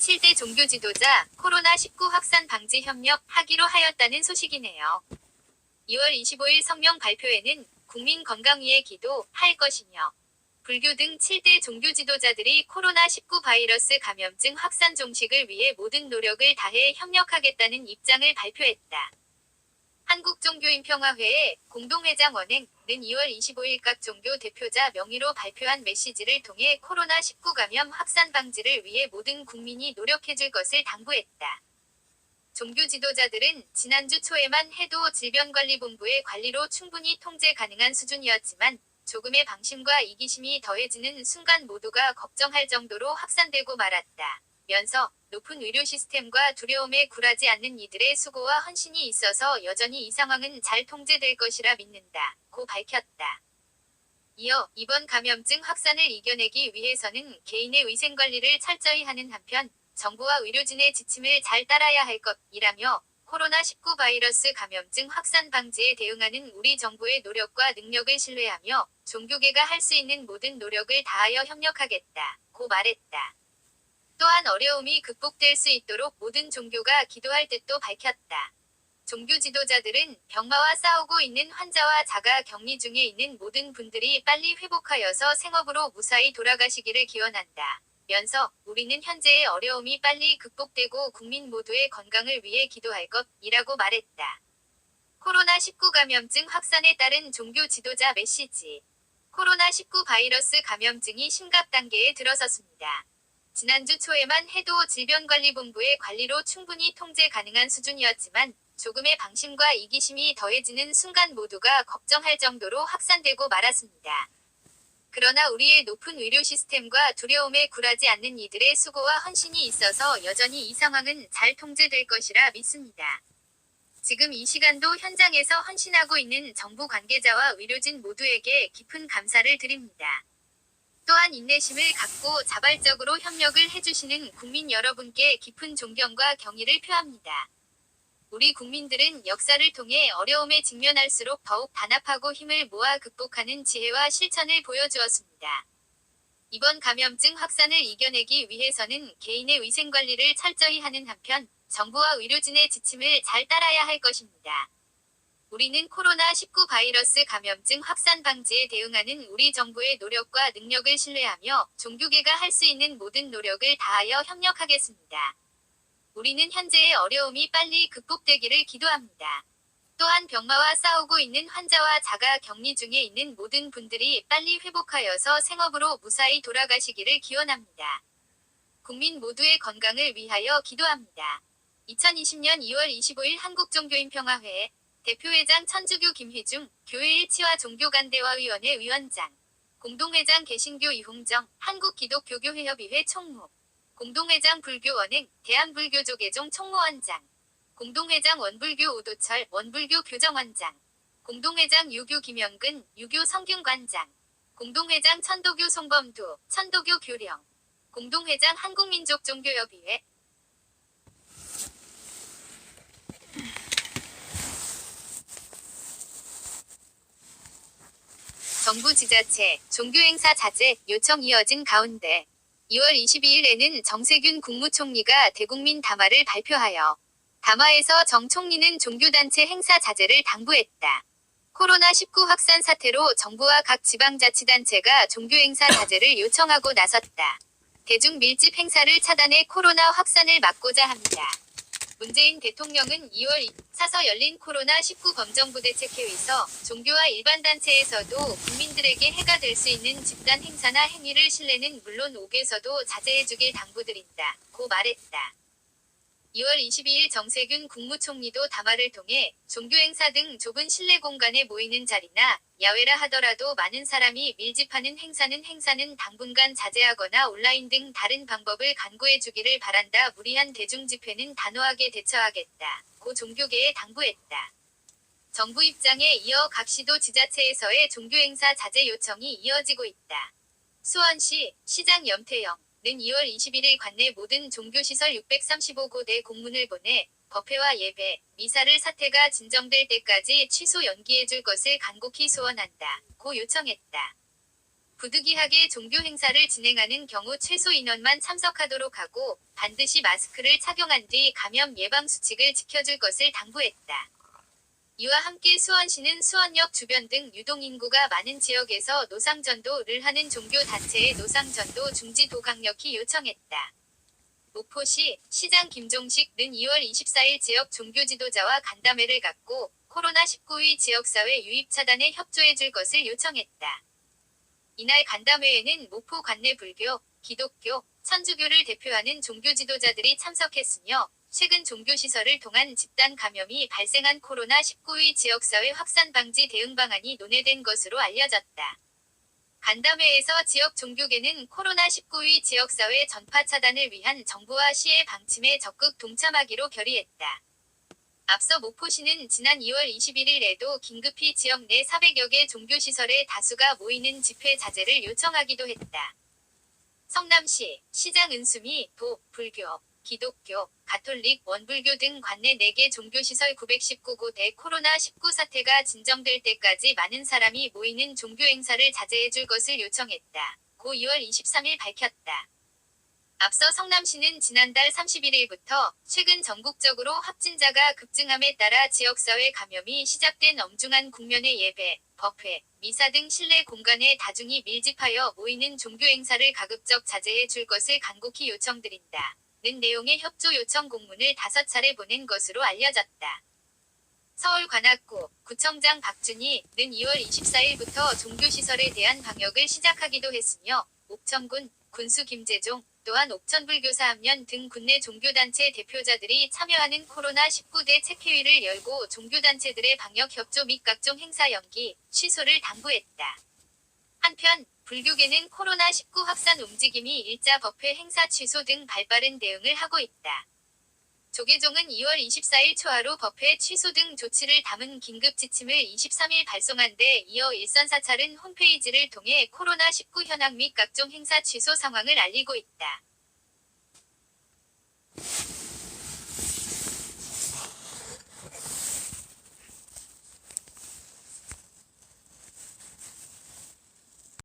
7대 종교 지도자 코로나19 확산 방지 협력하기로 하였다는 소식이네요. 2월 25일 성명 발표에는 국민 건강 위해 기도할 것이며 불교 등 7대 종교 지도자들이 코로나19 바이러스 감염증 확산 종식을 위해 모든 노력을 다해 협력하겠다는 입장을 발표했다. 한국종교인평화회의 공동회장 원행는 2월 25일 각 종교 대표자 명의로 발표한 메시지를 통해 코로나19 감염 확산 방지를 위해 모든 국민이 노력해줄 것을 당부했다. 종교 지도자들은 지난주 초에만 해도 질병관리본부의 관리로 충분히 통제 가능한 수준이었지만 조금의 방심과 이기심이 더해지는 순간 모두가 걱정할 정도로 확산되고 말았다. 면서 높은 의료 시스템과 두려움에 굴하지 않는 이들의 수고와 헌신이 있어서 여전히 이 상황은 잘 통제될 것이라 믿는다. 고 밝혔다. 이어 이번 감염증 확산을 이겨내기 위해서는 개인의 위생관리를 철저히 하는 한편 정부와 의료진의 지침을 잘 따라야 할 것이라며 코로나19 바이러스 감염증 확산 방지에 대응하는 우리 정부의 노력과 능력을 신뢰하며 종교계가 할 수 있는 모든 노력을 다하여 협력하겠다. 고 말했다. 또한 어려움이 극복될 수 있도록 모든 종교가 기도할 뜻도 밝혔다. 종교 지도자들은 병마와 싸우고 있는 환자와 자가 격리 중에 있는 모든 분들이 빨리 회복하여서 생업으로 무사히 돌아가시기를 기원한다. 면서 우리는 현재의 어려움이 빨리 극복되고 국민 모두의 건강을 위해 기도할 것이라고 말했다. 코로나19 감염증 확산에 따른 종교 지도자 메시지. 코로나19 바이러스 감염증이 심각 단계에 들어섰습니다. 지난주 초에만 해도 질병관리본부의 관리로 충분히 통제 가능한 수준이었지만 조금의 방심과 이기심이 더해지는 순간 모두가 걱정할 정도로 확산되고 말았습니다. 그러나 우리의 높은 의료 시스템과 두려움에 굴하지 않는 이들의 수고와 헌신이 있어서 여전히 이 상황은 잘 통제될 것이라 믿습니다. 지금 이 시간도 현장에서 헌신하고 있는 정부 관계자와 의료진 모두에게 깊은 감사를 드립니다. 또한 인내심을 갖고 자발적으로 협력을 해주시는 국민 여러분께 깊은 존경과 경의를 표합니다. 우리 국민들은 역사를 통해 어려움에 직면할수록 더욱 단합하고 힘을 모아 극복하는 지혜와 실천을 보여주었습니다. 이번 감염증 확산을 이겨내기 위해서는 개인의 위생관리를 철저히 하는 한편 정부와 의료진의 지침을 잘 따라야 할 것입니다. 우리는 코로나19 바이러스 감염증 확산 방지에 대응하는 우리 정부의 노력과 능력을 신뢰하며 종교계가 할 수 있는 모든 노력을 다하여 협력하겠습니다. 우리는 현재의 어려움이 빨리 극복되기를 기도합니다. 또한 병마와 싸우고 있는 환자와 자가 격리 중에 있는 모든 분들이 빨리 회복하여서 생업으로 무사히 돌아가시기를 기원합니다. 국민 모두의 건강을 위하여 기도합니다. 2020년 2월 25일 한국종교인평화회 대표회장 천주교 김희중, 교회일치와 종교간대화위원회 위원장, 공동회장 개신교 이홍정, 한국기독교교회협의회 총무, 공동회장 불교원행, 대한불교조계종 총무원장, 공동회장 원불교 오도철, 원불교 교정원장, 공동회장 유교 김영근, 유교 성균관장, 공동회장 천도교 송범도, 천도교 교령, 공동회장 한국민족종교협의회, 정부 지자체, 종교행사 자제 요청 이어진 가운데 2월 22일에는 정세균 국무총리가 대국민 담화를 발표하여 담화에서 정 총리는 종교단체 행사 자제를 당부했다. 코로나19 확산 사태로 정부와 각 지방자치단체가 종교행사 자제를 요청하고 나섰다. 대중 밀집 행사를 차단해 코로나 확산을 막고자 합니다. 문재인 대통령은 2월 사서 열린 코로나19 범정부대책회의에서 종교와 일반 단체에서도 국민들에게 해가 될 수 있는 집단 행사나 행위를 실내는 물론 옥에서도 자제해주길 당부드린다. 고 말했다. 2월 22일 정세균 국무총리도 담화를 통해 종교행사 등 좁은 실내 공간에 모이는 자리나 야외라 하더라도 많은 사람이 밀집하는 행사는 당분간 자제하거나 온라인 등 다른 방법을 간구해주기를 바란다. 무리한 대중집회는 단호하게 대처하겠다. 고 종교계에 당부했다. 정부 입장에 이어 각 시도 지자체에서의 종교행사 자제 요청이 이어지고 있다. 수원시 시장 염태영 는 2월 21일 관내 모든 종교시설 635곳에 공문을 보내 법회와 예배, 미사를 사태가 진정될 때까지 취소 연기해줄 것을 간곡히 소원한다. 고 요청했다. 부득이하게 종교 행사를 진행하는 경우 최소 인원만 참석하도록 하고 반드시 마스크를 착용한 뒤 감염 예방 수칙을 지켜줄 것을 당부했다. 이와 함께 수원시는 수원역 주변 등 유동인구가 많은 지역에서 노상전도를 하는 종교단체의 노상전도 중지도 강력히 요청했다. 목포시 시장 김종식은 2월 24일 지역 종교지도자와 간담회를 갖고 코로나19위 지역사회 유입 차단에 협조해줄 것을 요청했다. 이날 간담회에는 목포 관내 불교, 기독교, 천주교를 대표하는 종교지도자들이 참석했으며 최근 종교시설을 통한 집단 감염이 발생한 코로나19위 지역사회 확산 방지 대응 방안이 논의된 것으로 알려졌다. 간담회에서 지역 종교계는 코로나19위 지역사회 전파 차단을 위한 정부와 시의 방침에 적극 동참하기로 결의했다. 앞서 목포시는 지난 2월 21일에도 긴급히 지역 내 400여 개 종교시설에 다수가 모이는 집회 자제를 요청하기도 했다. 성남시 시장 은수미 도, 불교, 기독교, 가톨릭, 원불교 등 관내 4개 종교시설 919곳에 코로나19 사태가 진정될 때까지 많은 사람이 모이는 종교행사를 자제해줄 것을 요청했다. 고 2월 23일 밝혔다. 앞서 성남시는 지난달 31일부터 최근 전국적으로 확진자가 급증함에 따라 지역사회 감염이 시작된 엄중한 국면의 예배, 법회, 미사 등 실내 공간에 다중이 밀집하여 모이는 종교행사를 가급적 자제해 줄 것을 간곡히 요청드린다. 는 내용의 협조 요청 공문을 5차례 보낸 것으로 알려졌다. 서울 관악구 구청장 박준희는 2월 24일부터 종교시설에 대한 방역을 시작하기도 했으며 옥천군 군수 김재종 또한 옥천불교사합련 등 국내 종교단체 대표자들이 참여하는 코로나19 대책회의를 열고 종교단체들의 방역협조 및 각종 행사 연기, 취소를 당부했다. 한편 불교계는 코로나19 확산 움직임이 일자 법회 행사 취소 등 발빠른 대응을 하고 있다. 조계종은 2월 24일 초하루 법회 취소 등 조치를 담은 긴급 지침을 23일 발송한 데 이어 일선 사찰은 홈페이지를 통해 코로나19 현황 및 각종 행사 취소 상황을 알리고 있다.